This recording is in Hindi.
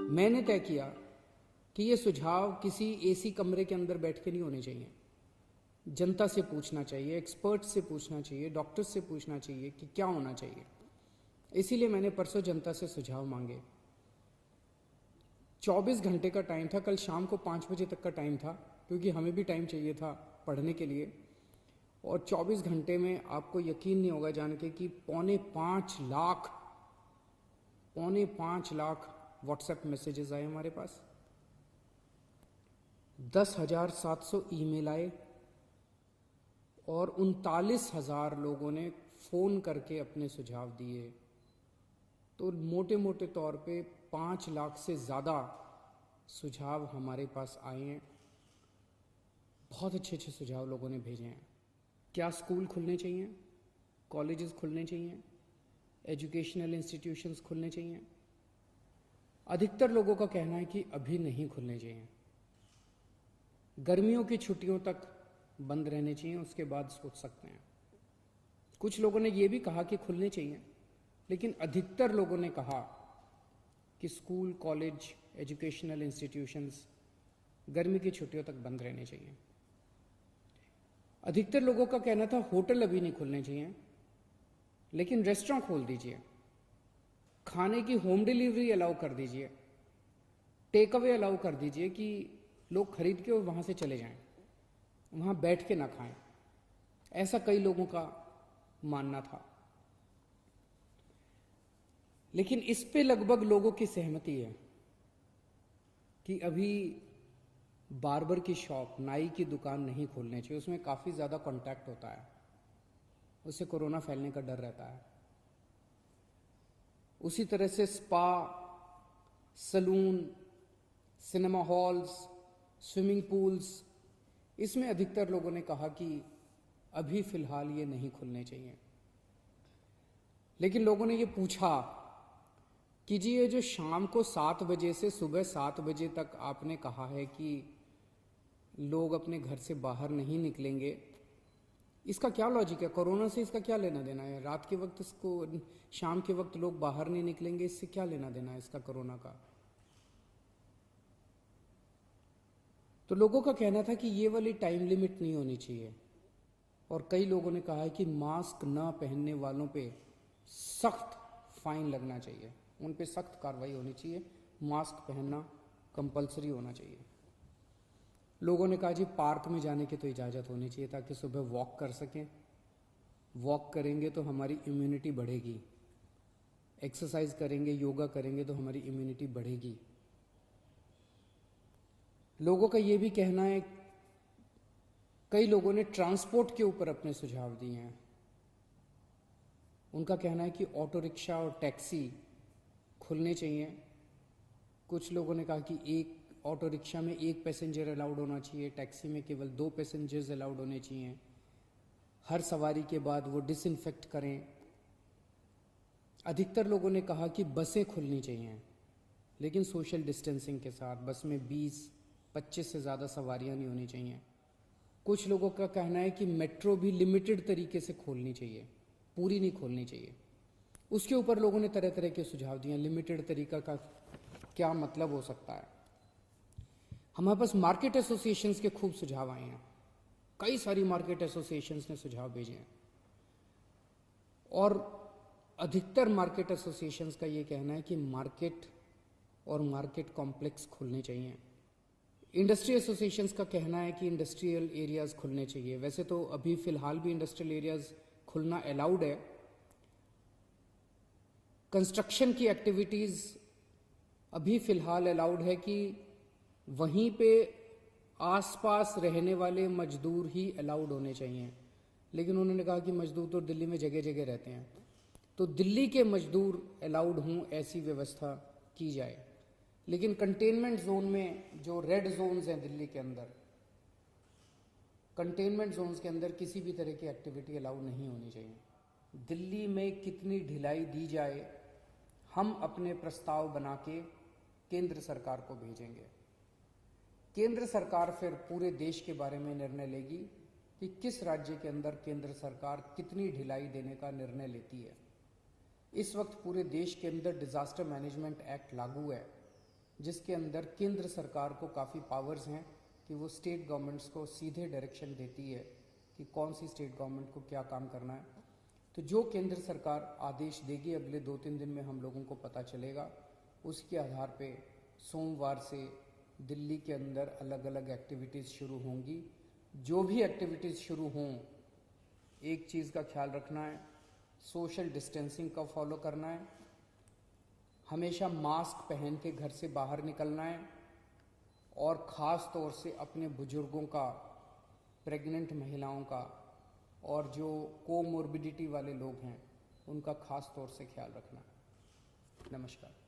मैंने तय किया कि ये सुझाव किसी एसी कमरे के अंदर बैठ के नहीं होने चाहिए। जनता से पूछना चाहिए, एक्सपर्ट से पूछना चाहिए, डॉक्टर्स से पूछना चाहिए कि क्या होना चाहिए। इसीलिए मैंने परसों जनता से सुझाव मांगे। 24 घंटे का टाइम था, कल शाम को 5 बजे तक का टाइम था, क्योंकि हमें भी टाइम चाहिए था पढ़ने के लिए। और 24 घंटे में आपको यकीन नहीं होगा जान के कि पौने पाँच लाख व्हाट्सएप मैसेजेस आए हमारे पास, 10,700 ईमेल आए और 39,000 लोगों ने फोन करके अपने सुझाव दिए। तो मोटे मोटे तौर पे 5 लाख से ज़्यादा सुझाव हमारे पास आए हैं। बहुत अच्छे अच्छे सुझाव लोगों ने भेजे हैं। क्या स्कूल खुलने चाहिए, कॉलेजेस खुलने चाहिए, एजुकेशनल इंस्टीट्यूशंस खुलने चाहिए? अधिकतर लोगों का कहना है कि अभी नहीं खुलने चाहिए, गर्मियों की छुट्टियों तक बंद रहने चाहिए, उसके बाद सोच सकते हैं। कुछ लोगों ने यह भी कहा कि खुलने चाहिए, लेकिन अधिकतर लोगों ने कहा कि स्कूल, कॉलेज, एजुकेशनल इंस्टीट्यूशंस गर्मी की छुट्टियों तक बंद रहने चाहिए। अधिकतर लोगों का कहना था होटल अभी नहीं खुलने चाहिए, लेकिन रेस्टोरेंट खोल दीजिए, खाने की होम डिलीवरी अलाउ कर दीजिए, टेक अवे अलाउ कर दीजिए कि लोग खरीद के और वहां से चले जाएं, वहां बैठ के ना खाएं। ऐसा कई लोगों का मानना था। लेकिन इस पे लगभग लोगों की सहमति है कि अभी बार्बर की शॉप, नाई की दुकान नहीं खोलनी चाहिए, उसमें काफी ज्यादा कांटेक्ट होता है, उससे कोरोना फैलने का डर रहता है। उसी तरह से spa, salon, cinema halls, swimming pools, इसमें अधिकतर लोगों ने कहा कि अभी फिलहाल ये नहीं खुलने चाहिए। लेकिन लोगों ने ये पूछा कि जी ये जो शाम को 7 बजे से सुबह 7 बजे तक आपने कहा है कि लोग अपने घर से बाहर नहीं निकलेंगे, इसका क्या लॉजिक है? कोरोना से इसका क्या लेना देना है? रात के वक्त इसको, शाम के वक्त लोग बाहर नहीं निकलेंगे, इससे क्या लेना देना है इसका कोरोना का? तो लोगों का कहना था कि ये वाली टाइम लिमिट नहीं होनी चाहिए। और कई लोगों ने कहा है कि मास्क न पहनने वालों पे सख्त फाइन लगना चाहिए, उन पे सख्त कार्रवाई होनी चाहिए, मास्क पहनना कंपलसरी होना चाहिए। लोगों ने कहा जी पार्क में जाने की तो इजाज़त होनी चाहिए ताकि सुबह वॉक कर सकें, वॉक करेंगे तो हमारी इम्यूनिटी बढ़ेगी, एक्सरसाइज करेंगे, योगा करेंगे तो हमारी इम्यूनिटी बढ़ेगी। लोगों का ये भी कहना है, कई लोगों ने ट्रांसपोर्ट के ऊपर अपने सुझाव दिए हैं। उनका कहना है कि ऑटो रिक्शा और टैक्सी खुलने चाहिए। कुछ लोगों ने कहा कि एक ऑटो रिक्शा में 1 पैसेंजर अलाउड होना चाहिए, टैक्सी में केवल 2 पैसेंजर्स अलाउड होने चाहिए, हर सवारी के बाद वो डिसइंफेक्ट करें। अधिकतर लोगों ने कहा कि बसें खुलनी चाहिए, लेकिन सोशल डिस्टेंसिंग के साथ। बस में 20-25 से ज़्यादा सवारियां नहीं होनी चाहिए। कुछ लोगों का कहना है कि मेट्रो भी लिमिटेड तरीके से खोलनी चाहिए, पूरी नहीं खोलनी चाहिए। उसके ऊपर लोगों ने तरह तरह के सुझाव दिए। लिमिटेड तरीका का क्या मतलब हो सकता है? हमारे पास मार्केट एसोसिएशंस के खूब सुझाव आए हैं, कई सारी मार्केट एसोसिएशंस ने सुझाव भेजे हैं। और अधिकतर मार्केट एसोसिएशंस का ये कहना है कि मार्केट और मार्केट कॉम्प्लेक्स खुलने चाहिए। इंडस्ट्री एसोसिएशंस का कहना है कि इंडस्ट्रियल एरियाज खुलने चाहिए। वैसे तो अभी फिलहाल भी इंडस्ट्रियल एरियाज खुलना अलाउड है। कंस्ट्रक्शन की एक्टिविटीज अभी फिलहाल अलाउड है कि वहीं पे आसपास रहने वाले मजदूर ही अलाउड होने चाहिए। लेकिन उन्होंने कहा कि मजदूर तो दिल्ली में जगह जगह रहते हैं, तो दिल्ली के मजदूर अलाउड हों ऐसी व्यवस्था की जाए। लेकिन कंटेनमेंट जोन में, जो रेड जोन्स हैं दिल्ली के अंदर, कंटेनमेंट जोन्स के अंदर किसी भी तरह की एक्टिविटी अलाउ नहीं होनी चाहिए। दिल्ली में कितनी ढिलाई दी जाए, हम अपने प्रस्ताव बना के केंद्र सरकार को भेजेंगे। केंद्र सरकार फिर पूरे देश के बारे में निर्णय लेगी कि किस राज्य के अंदर केंद्र सरकार कितनी ढिलाई देने का निर्णय लेती है। इस वक्त पूरे देश के अंदर डिजास्टर मैनेजमेंट एक्ट लागू है। जिसके अंदर केंद्र सरकार को काफ़ी पावर्स हैं कि वो स्टेट गवर्नमेंट्स को सीधे डायरेक्शन देती है कि कौन सी स्टेट गवर्नमेंट को क्या काम करना है। तो जो केंद्र सरकार आदेश देगी अगले 2-3 दिन में हम लोगों को पता चलेगा। उसके आधार पे सोमवार से दिल्ली के अंदर अलग अलग एक्टिविटीज़ शुरू होंगी। जो भी एक्टिविटीज़ शुरू हों, एक चीज़ का ख्याल रखना है, सोशल डिस्टेंसिंग का फॉलो करना है, हमेशा मास्क पहन के घर से बाहर निकलना है, और ख़ास तौर से अपने बुजुर्गों का, प्रेग्नेंट महिलाओं का और जो कोमोर्बिडिटी वाले लोग हैं उनका ख़ास तौर से ख्याल रखना है। नमस्कार।